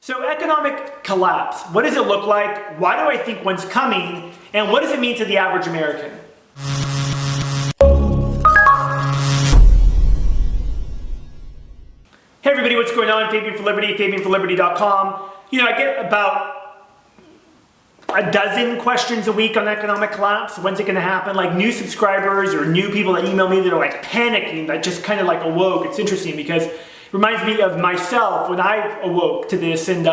So economic collapse, what does it look like? Why do I think one's coming? And what does it mean to the average American? Hey everybody, what's going on? Fabian for Liberty, FabianForLiberty.com. You know, I get about a dozen questions a week on economic collapse. When's it going to happen? Like new subscribers or new people that email me that are like panicking, that just kind of like awoke. It's interesting because it reminds me of myself when I awoke to this, and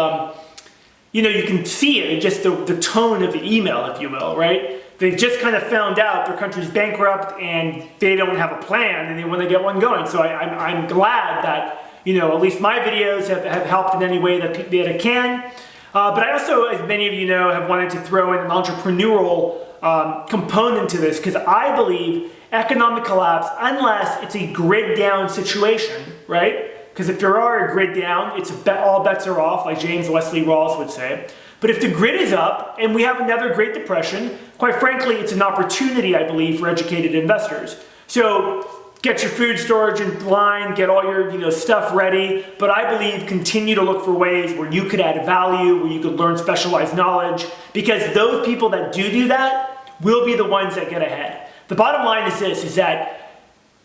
you know, you can see it in just the tone of the email, if you will, right? They've just kind of found out their country's bankrupt and they don't have a plan and they want to get one going. So I'm glad that, you know, at least my videos have helped in any way that it can. But I also, as many of you know, have wanted to throw in an entrepreneurial component to this, because I believe economic collapse, unless it's a grid down situation, right? Because if there are a grid down, it's all bets are off, like James Wesley Rawls would say. But if the grid is up and we have another Great Depression, quite frankly, it's an opportunity, I believe, for educated investors. So get your food storage in line, get all your stuff ready, but I believe continue to look for ways where you could add value, where you could learn specialized knowledge, because those people that do that will be the ones that get ahead. The bottom line is this, is that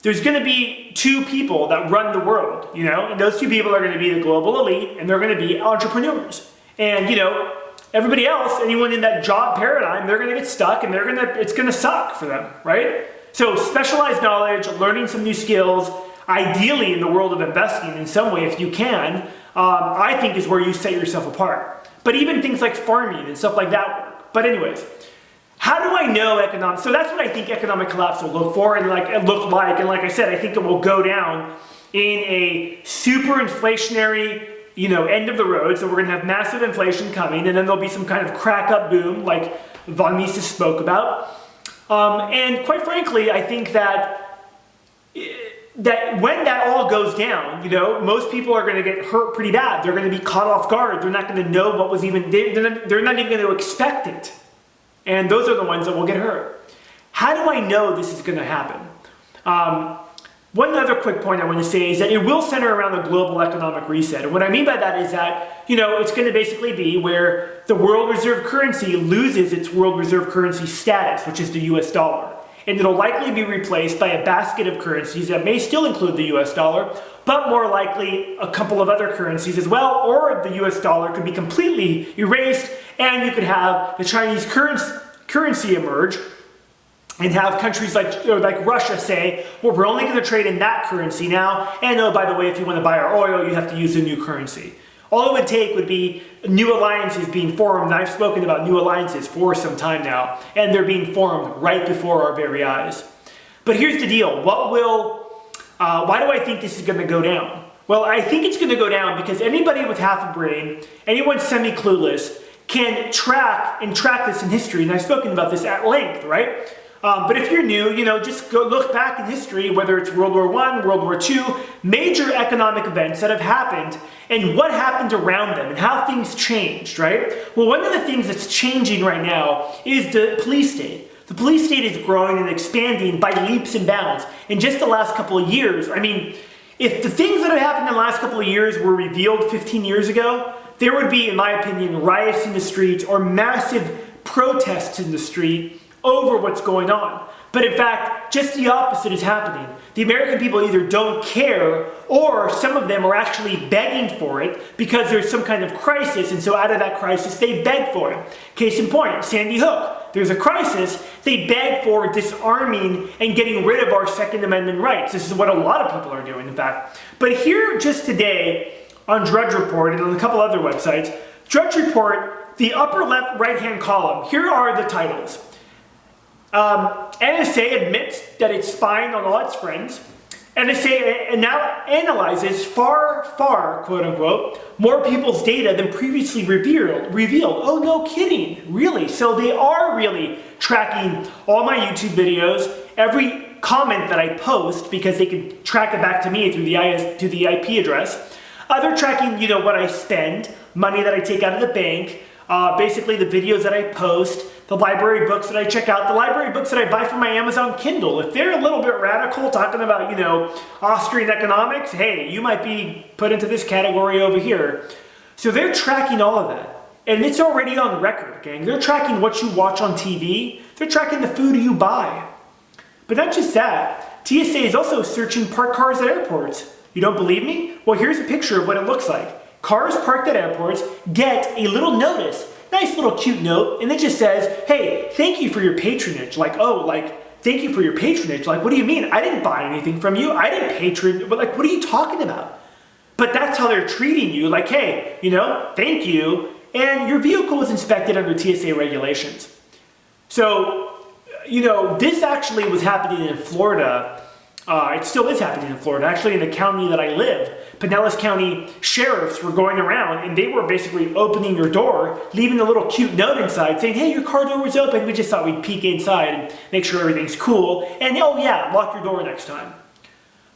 there's going to be two people that run the world, and those two people are going to be the global elite, and they're going to be entrepreneurs. And, everybody else, anyone in that job paradigm, they're going to get stuck, and it's going to suck for them, right? So specialized knowledge, learning some new skills, ideally in the world of investing in some way if you can, I think is where you set yourself apart. But even things like farming and stuff like that work. But anyways, how do I know economic? So that's what I think economic collapse will look for and look like. And like I said, I think it will go down in a super inflationary, end of the road. So we're going to have massive inflation coming, and then there'll be some kind of crack up boom like Von Mises spoke about. And quite frankly, I think that when that all goes down, most people are going to get hurt pretty bad. They're going to be caught off guard. They're not going to know what was even, they're not even going to expect it. And those are the ones that will get hurt. How do I know this is going to happen? One other quick point I want to say is that it will center around a global economic reset. And what I mean by that is that, it's going to basically be where the world reserve currency loses its world reserve currency status, which is the US dollar. And it'll likely be replaced by a basket of currencies that may still include the US dollar, but more likely a couple of other currencies as well, or the US dollar could be completely erased, and you could have the Chinese currency emerge, and have countries like Russia say, well, we're only going to trade in that currency now, and oh, by the way, if you want to buy our oil, you have to use a new currency. All it would take would be new alliances being formed, and I've spoken about new alliances for some time now, and they're being formed right before our very eyes. But here's the deal. Why do I think this is going to go down? Well, I think it's going to go down because anybody with half a brain, anyone semi-clueless, can track this in history, and I've spoken about this at length, right? But if you're new, just go look back in history, whether it's World War I, World War II, major economic events that have happened, and what happened around them, and how things changed, right? Well, one of the things that's changing right now is the police state. The police state is growing and expanding by leaps and bounds. In just the last couple of years, I mean, if the things that have happened in the last couple of years were revealed 15 years ago, there would be, in my opinion, riots in the streets or massive protests in the street over what's going on. But in fact, just the opposite is happening. The American people either don't care, or some of them are actually begging for it because there's some kind of crisis, and so out of that crisis, they beg for it. Case in point, Sandy Hook. There's a crisis, they beg for disarming and getting rid of our Second Amendment rights. This is what a lot of people are doing, in fact. But here, just today, on Drudge Report and on a couple other websites, Drudge Report, the upper left right-hand column, here are the titles. NSA admits that it's spying on all its friends. NSA now analyzes far, quote unquote, more people's data than previously revealed. Oh, no kidding. Really? So they are really tracking all my YouTube videos, every comment that I post, because they can track it back to me through the IP address. They're tracking, what I spend, money that I take out of the bank, basically the videos that I post, the library books that I check out, the library books that I buy from my Amazon Kindle. If they're a little bit radical, talking about, Austrian economics, hey, you might be put into this category over here. So they're tracking all of that. And it's already on record, gang. They're tracking what you watch on TV. They're tracking the food you buy. But not just that, TSA is also searching parked cars at airports. You don't believe me? Well, here's a picture of what it looks like. Cars parked at airports get a little notice, nice little cute note, and it just says, hey, thank you for your patronage. Thank you for your patronage. Like, what do you mean? I didn't buy anything from you. I didn't patron, but what are you talking about? But that's how they're treating you. Like, hey, thank you. And your vehicle was inspected under TSA regulations. So, this actually was happening in Florida. It still is happening in Florida, actually in the county that I live. Pinellas County sheriffs were going around and they were basically opening your door, leaving a little cute note inside saying, hey, your car door was open. We just thought we'd peek inside and make sure everything's cool. And oh yeah, lock your door next time.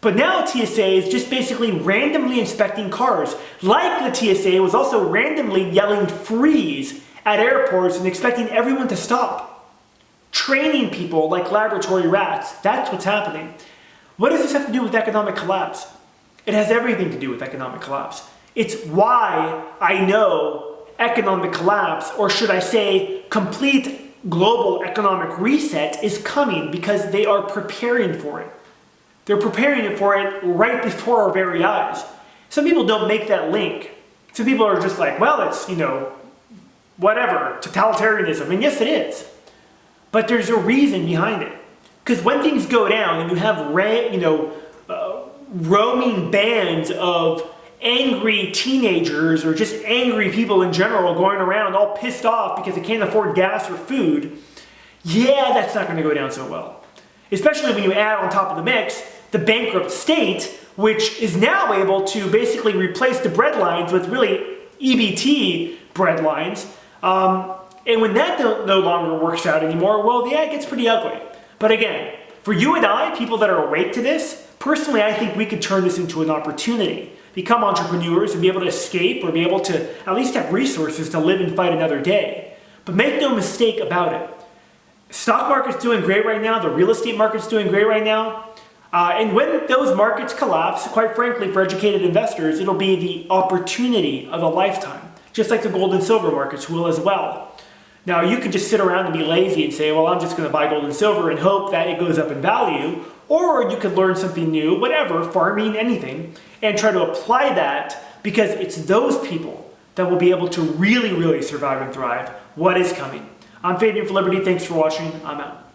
But now TSA is just basically randomly inspecting cars. Like the TSA was also randomly yelling freeze at airports and expecting everyone to stop. Training people like laboratory rats. That's what's happening. What does this have to do with economic collapse? It has everything to do with economic collapse. It's why I know economic collapse, or should I say complete global economic reset, is coming, because they are preparing for it. They're preparing for it right before our very eyes. Some people don't make that link. Some people are just like, well, it's, whatever, totalitarianism. And yes, it is. But there's a reason behind it. Because when things go down and you have, roaming bands of angry teenagers or just angry people in general going around all pissed off because they can't afford gas or food, yeah, that's not going to go down so well. Especially when you add on top of the mix the bankrupt state, which is now able to basically replace the bread lines with really EBT bread lines. And when that no longer works out anymore, well, yeah, it gets pretty ugly. But again, for you and I, people that are awake to this, personally, I think we could turn this into an opportunity. Become entrepreneurs and be able to escape, or be able to at least have resources to live and fight another day. But make no mistake about it. Stock market's doing great right now. The real estate market's doing great right now. And when those markets collapse, quite frankly, for educated investors, it'll be the opportunity of a lifetime. Just like the gold and silver markets will as well. Now, you could just sit around and be lazy and say, well, I'm just going to buy gold and silver and hope that it goes up in value. Or you could learn something new, whatever, farming, anything, and try to apply that, because it's those people that will be able to really, really survive and thrive. What is coming? I'm Fabian for Liberty. Thanks for watching. I'm out.